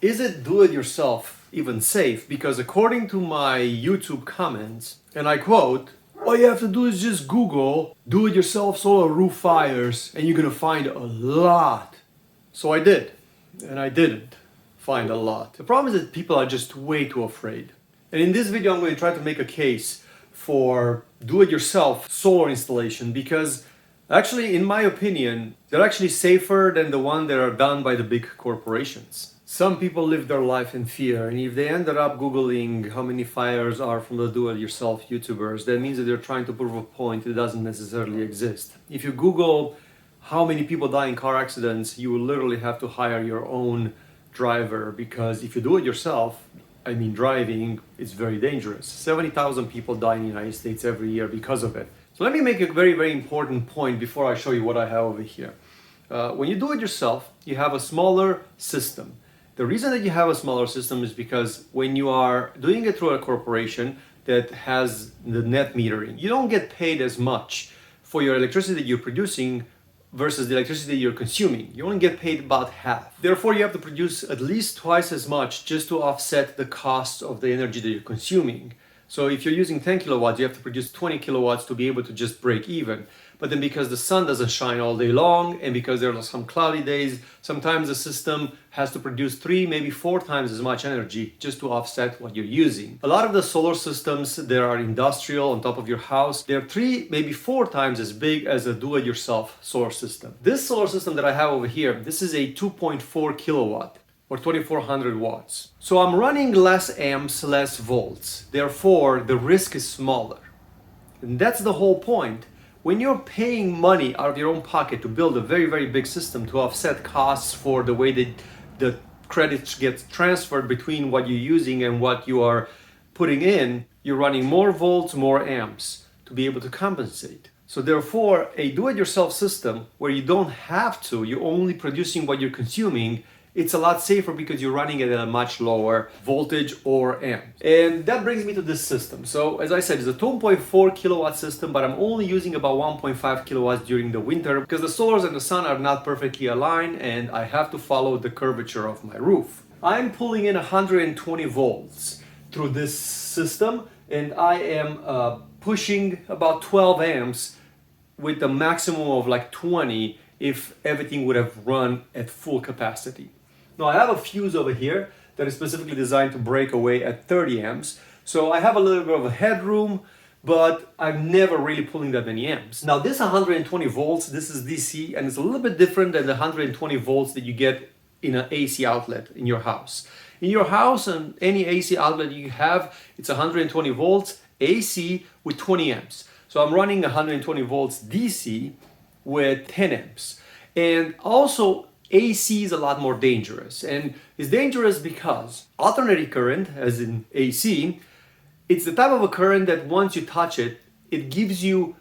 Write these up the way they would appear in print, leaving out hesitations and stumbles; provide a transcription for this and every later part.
Is it do-it-yourself even safe? Because according to my YouTube comments, and I quote, all you have to do is just Google do-it-yourself solar roof fires and you're gonna find a lot. So I did, and I didn't find a lot. The problem is that people are just way too afraid. And in this video, I'm going to try to make a case for do-it-yourself solar installation because actually, in my opinion, they're actually safer than the ones that are done by the big corporations. Some people live their life in fear, and if they ended up Googling how many fires are from the do-it-yourself YouTubers, that means that they're trying to prove a point that doesn't necessarily exist. If you Google how many people die in car accidents, you will literally have to hire your own driver, because if you do it yourself, I mean driving, it's very dangerous. 70,000 people die in the United States every year because of it. So let me make a very, very important point before I show you what I have over here. When you do it yourself, you have a smaller system. The reason that you have a smaller system is because when you are doing it through a corporation that has the net metering, you don't get paid as much for your electricity that you're producing versus the electricity you're consuming. You only get paid about half. Therefore, you have to produce at least twice as much just to offset the cost of the energy that you're consuming. So if you're using 10 kilowatts, you have to produce 20 kilowatts to be able to just break even. But then because the sun doesn't shine all day long, and because there are some cloudy days, sometimes the system has to produce 3, maybe 4 times as much energy just to offset what you're using. A lot of the solar systems that are industrial on top of your house, they're 3, maybe 4 times as big as a do-it-yourself solar system. This solar system that I have over here, this is a 2.4 kilowatt. Or 2400 watts. So I'm running less amps, less volts. Therefore, the risk is smaller. And that's the whole point. When you're paying money out of your own pocket to build a very, very big system to offset costs for the way that the credits get transferred between what you're using and what you are putting in, you're running more volts, more amps to be able to compensate. So therefore, a do-it-yourself system where you don't have to, you're only producing what you're consuming, it's a lot safer because you're running it at a much lower voltage or amp. And that brings me to this system. So as I said, it's a 2.4 kilowatt system, but I'm only using about 1.5 kilowatts during the winter because the solars and the sun are not perfectly aligned and I have to follow the curvature of my roof. I'm pulling in 120 volts through this system, and I am pushing about 12 amps with a maximum of like 20 if everything would have run at full capacity. Now I have a fuse over here that is specifically designed to break away at 30 amps. So I have a little bit of a headroom, but I'm never really pulling that many amps. Now this 120 volts, this is DC, and it's a little bit different than the 120 volts that you get in an AC outlet in your house. In your house and any AC outlet you have, it's 120 volts AC with 20 amps. So I'm running 120 volts DC with 10 amps. And also AC is a lot more dangerous, and it's dangerous because alternating current, as in AC, it's the type of a current that once you touch it, it gives you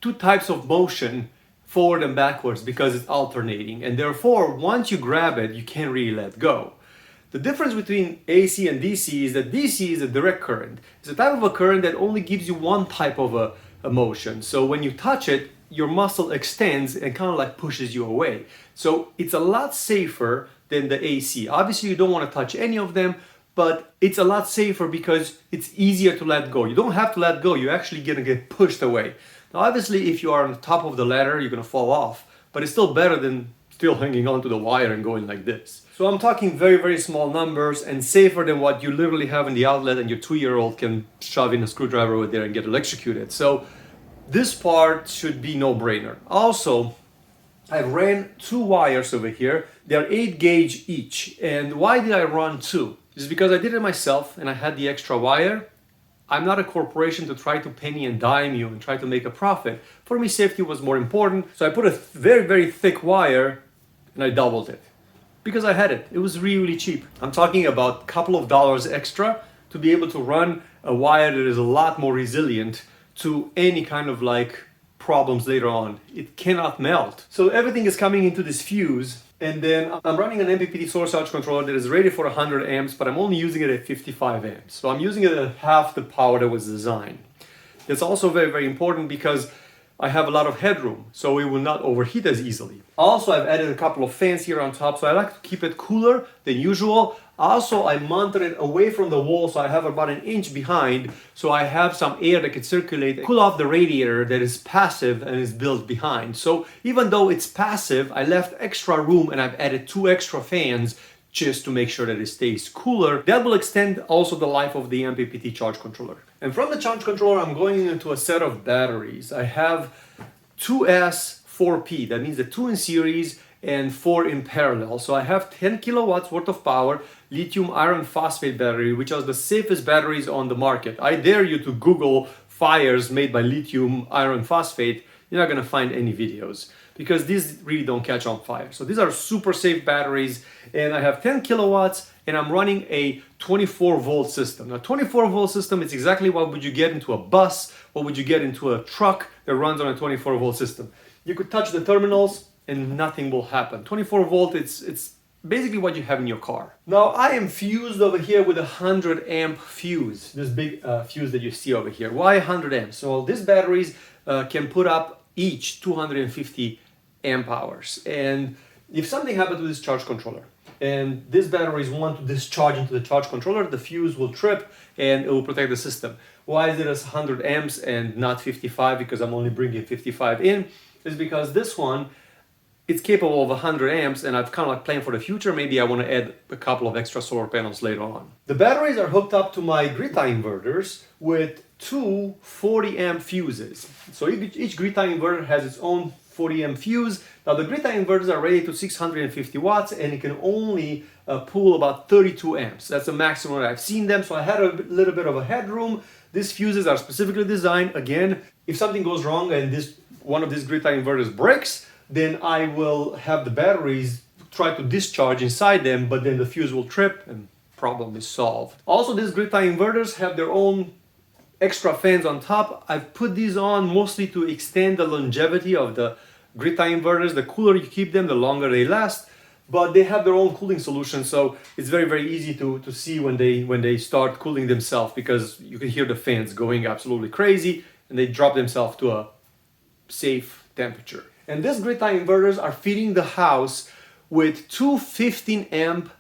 2 types of motion, forward and backwards, because it's alternating, and therefore once you grab it, you can't really let go. The difference between AC and DC is that DC is a direct current. It's a type of a current that only gives you one type of a motion. So when you touch it, your muscle extends and kind of like pushes you away. So it's a lot safer than the AC. Obviously, you don't want to touch any of them, but it's a lot safer because it's easier to let go. You don't have to let go. You're actually going to get pushed away. Now, obviously, if you are on the top of the ladder, you're going to fall off, but it's still better than still hanging onto the wire and going like this. So I'm talking very, very small numbers and safer than what you literally have in the outlet, and your 2-year-old can shove in a screwdriver over there and get electrocuted. So this part should be no-brainer. Also, I ran 2 wires over here. They're 8 gauge each. And why did I run 2? It's because I did it myself and I had the extra wire. I'm not a corporation to try to penny and dime you and try to make a profit. For me, safety was more important. So I put a very, very thick wire and I doubled it because I had it. It was really cheap. I'm talking about a couple of dollars extra to be able to run a wire that is a lot more resilient to any kind of like problems later on. It cannot melt. So everything is coming into this fuse, and then I'm running an MPPT source charge controller that is rated for 100 amps, but I'm only using it at 55 amps. So I'm using it at half the power that was designed. It's also very, very important because I have a lot of headroom, so it will not overheat as easily. Also, I've added a couple of fans here on top, so I like to keep it cooler than usual. Also, I mounted it away from the wall, so I have about an inch behind, so I have some air that can circulate, cool off the radiator that is passive and is built behind. So even though it's passive, I left extra room and I've added 2 extra fans just to make sure that it stays cooler. That will extend also the life of the MPPT charge controller. And from the charge controller, I'm going into a set of batteries. I have 2S4P, that means the 2 in series and 4 in parallel. So I have 10 kilowatts worth of power, lithium iron phosphate battery, which are the safest batteries on the market. I dare you to Google fires made by lithium iron phosphate. You're not gonna find any videos because these really don't catch on fire. So these are super safe batteries, and I have 10 kilowatts and I'm running a 24 volt system. Now 24 volt system is exactly what would you get into a bus, what would you get into a truck that runs on a 24 volt system. You could touch the terminals and nothing will happen. 24 volt, it's basically what you have in your car. Now I am fused over here with a 100 amp fuse, this big fuse that you see over here. Why 100 amps? So these batteries can put up each 250 amp hours. And if something happened to this charge controller and these batteries want to discharge into the charge controller, the fuse will trip and it will protect the system. Why is it as 100 amps and not 55? Because I'm only bringing 55 in. Is because this one, it's capable of 100 amps and I've kind of like planned for the future. Maybe I want to add a couple of extra solar panels later on. The batteries are hooked up to my grid tie inverters with 2 40 amp fuses. So each grid tie inverter has its own 40 amp fuse. Now the grid tie inverters are rated to 650 watts and it can only pull about 32 amps. That's the maximum that I've seen them. So I had a little bit of a headroom. These fuses are specifically designed, again, if something goes wrong and one of these grid tie inverters breaks, then I will have the batteries try to discharge inside them, but then the fuse will trip and problem is solved. Also, these grid tie inverters have their own extra fans on top. I've put these on mostly to extend the longevity of the grid tie inverters. The cooler you keep them, the longer they last, but they have their own cooling solution. So it's very, very easy to see when they start cooling themselves, because you can hear the fans going absolutely crazy and they drop themselves to a safe temperature. And these grid tie inverters are feeding the house with 2 15 amp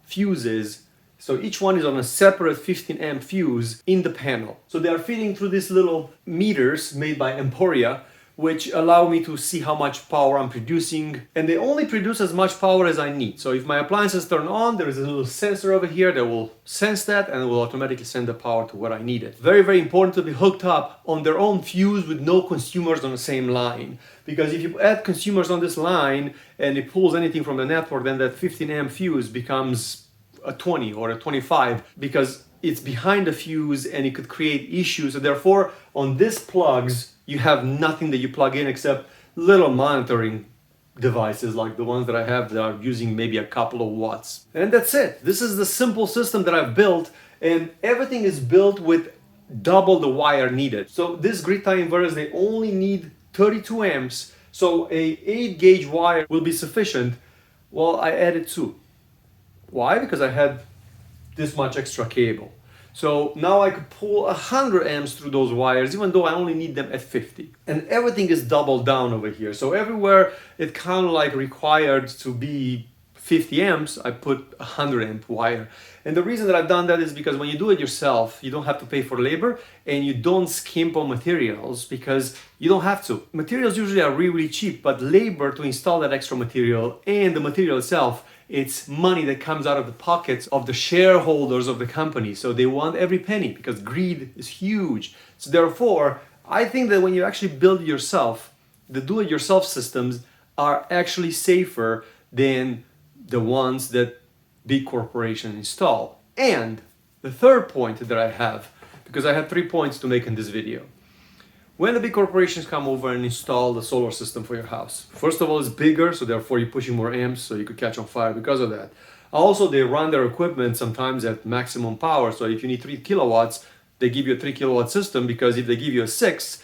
fuses. So each one is on a separate 15 amp fuse in the panel. So they are feeding through these little meters made by Emporia, which allow me to see how much power I'm producing. And they only produce as much power as I need. So if my appliances turn on, there is a little sensor over here that will sense that and it will automatically send the power to where I need it. Very, very important to be hooked up on their own fuse with no consumers on the same line. Because if you add consumers on this line and it pulls anything from the network, then that 15 amp fuse becomes a 20 or a 25 because it's behind the fuse and it could create issues. So therefore, on these plugs, you have nothing that you plug in except little monitoring devices like the ones that I have that are using maybe a couple of watts. And that's it. This is the simple system that I've built, and everything is built with double the wire needed. So these grid tie inverters, they only need 32 amps. So a 8 gauge wire will be sufficient. Well, I added 2. Why? Because I had this much extra cable. So now I could pull 100 amps through those wires, even though I only need them at 50. And everything is doubled down over here. So everywhere it kind of like required to be 50 amps, I put 100 amp wire. And the reason that I've done that is because when you do it yourself, you don't have to pay for labor and you don't skimp on materials because you don't have to. Materials usually are really, really cheap, but labor to install that extra material and the material itself, it's money that comes out of the pockets of the shareholders of the company. So they want every penny because greed is huge. So therefore, I think that when you actually build yourself, the do-it-yourself systems are actually safer than the ones that big corporations install. And the third point that I have, because I had 3 points to make in this video. When the big corporations come over and install the solar system for your house, first of all, it's bigger, so therefore you're pushing more amps, so you could catch on fire because of that. Also, they run their equipment sometimes at maximum power, so if you need 3 kilowatts, they give you a 3 kilowatt system, because if they give you a 6,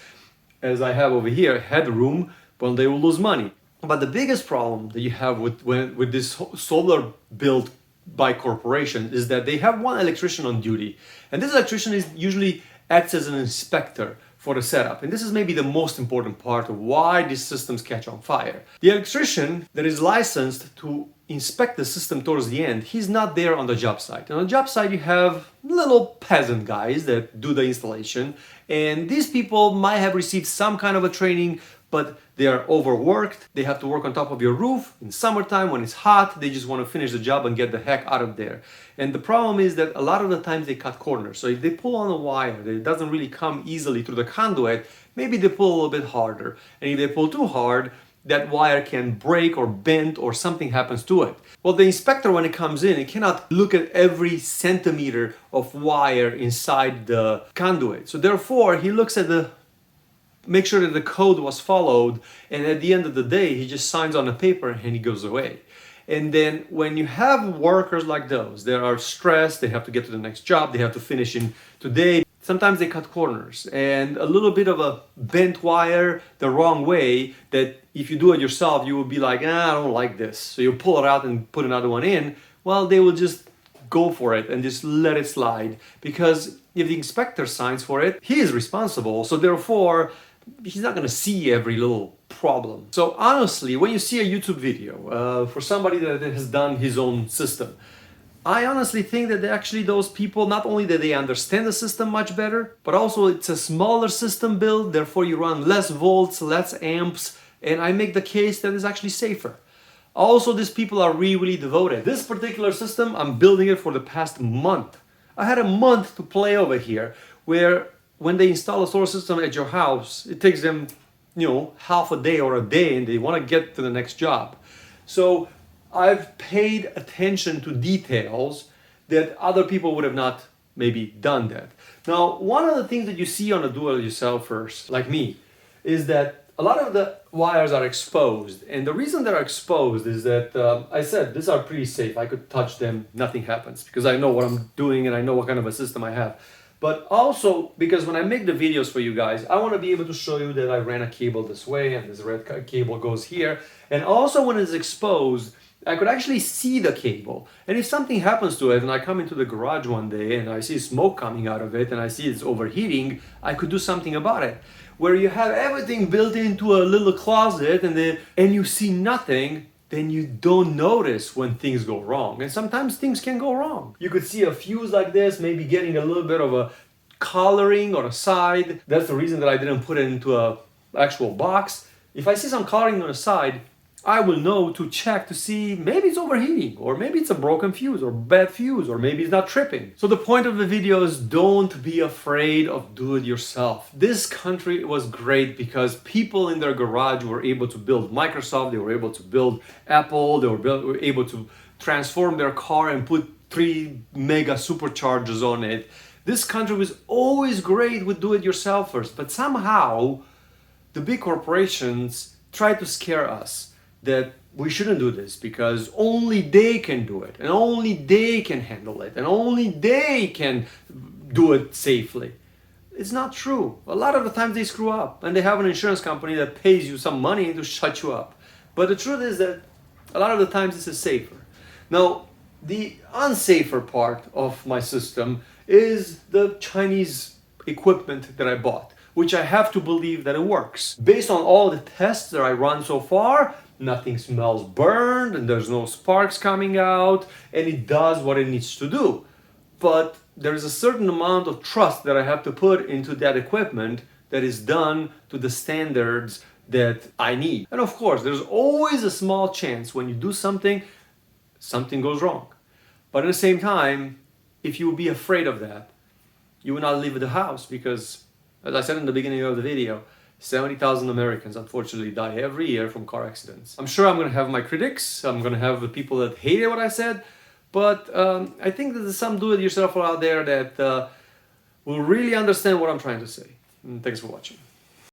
as I have over here, headroom, well, they will lose money. But the biggest problem that you have with this solar built by corporation is that they have one electrician on duty, and this electrician usually acts as an inspector for the setup. And this is maybe the most important part of why these systems catch on fire. The electrician that is licensed to inspect the system towards the end, he's not there on the job site. And on the job site, you have little peasant guys that do the installation. And these people might have received some kind of a training, but they are overworked. They have to work on top of your roof in summertime when it's hot. They just want to finish the job and get the heck out of there. And the problem is that a lot of the times they cut corners. So if they pull on a wire that doesn't really come easily through the conduit, maybe they pull a little bit harder. And if they pull too hard, that wire can break or bend or something happens to it. Well, the inspector, when it comes in, it cannot look at every centimeter of wire inside the conduit. So therefore, he looks at make sure that the code was followed, and at the end of the day, he just signs on the paper and he goes away. And then when you have workers like those, they are stressed, they have to get to the next job, they have to finish in today. Sometimes they cut corners, and a little bit of a bent wire the wrong way, that if you do it yourself, you will be like, I don't like this. So you pull it out and put another one in. Well, they will just go for it and just let it slide, because if the inspector signs for it, he is responsible. So therefore, he's not going to see every little problem. So honestly, when you see a YouTube video for somebody that has done his own system, I honestly think that actually those people, not only that they understand the system much better, but also it's a smaller system build, therefore you run less volts, less amps, and I make the case that it's actually safer. Also, these people are really devoted. This particular system, I'm building it for the past month. I had a month to play over here, where when they install a solar system at your house, it takes them, half a day or a day, and they want to get to the next job. So I've paid attention to details that other people would have not maybe done that. Now, one of the things that you see on a do-it-yourselfers, like me, is that a lot of the wires are exposed. And the reason they're exposed is that, I said, these are pretty safe. I could touch them, nothing happens, because I know what I'm doing and I know what kind of a system I have. But also, because when I make the videos for you guys, I want to be able to show you that I ran a cable this way and this red cable goes here. And also when it's exposed, I could actually see the cable. And if something happens to it and I come into the garage one day and I see smoke coming out of it and I see it's overheating, I could do something about it. Where you have everything built into a little closet and you see nothing, then you don't notice when things go wrong. And sometimes things can go wrong. You could see a fuse like this, maybe getting a little bit of a coloring on a side. That's the reason that I didn't put it into an actual box. If I see some coloring on the side, I will know to check to see maybe it's overheating, or maybe it's a broken fuse or bad fuse, or maybe it's not tripping. So the point of the video is, don't be afraid of do it yourself. This country was great because people in their garage were able to build Microsoft, they were able to build Apple, they were able to transform their car and put 3 mega superchargers on it. This country was always great with do-it-yourselfers, but somehow the big corporations try to scare us that we shouldn't do this because only they can do it and only they can handle it and only they can do it safely. It's not true. A lot of the times they screw up and they have an insurance company that pays you some money to shut you up. But the truth is that a lot of the times this is safer. Now, the unsafer part of my system is the Chinese equipment that I bought, which I have to believe that it works. Based on all the tests that I run so far, nothing smells burned and there's no sparks coming out, and it does what it needs to do. But there's a certain amount of trust that I have to put into that equipment that is done to the standards that I need. And of course, there's always a small chance when you do something, something goes wrong. But at the same time, if you would be afraid of that, you would not leave the house because, as I said in the beginning of the video, 70,000 Americans unfortunately die every year from car accidents. I'm sure I'm going to have my critics, I'm going to have the people that hated what I said, but I think that there's some do-it-yourselfer out there that will really understand what I'm trying to say. And thanks for watching.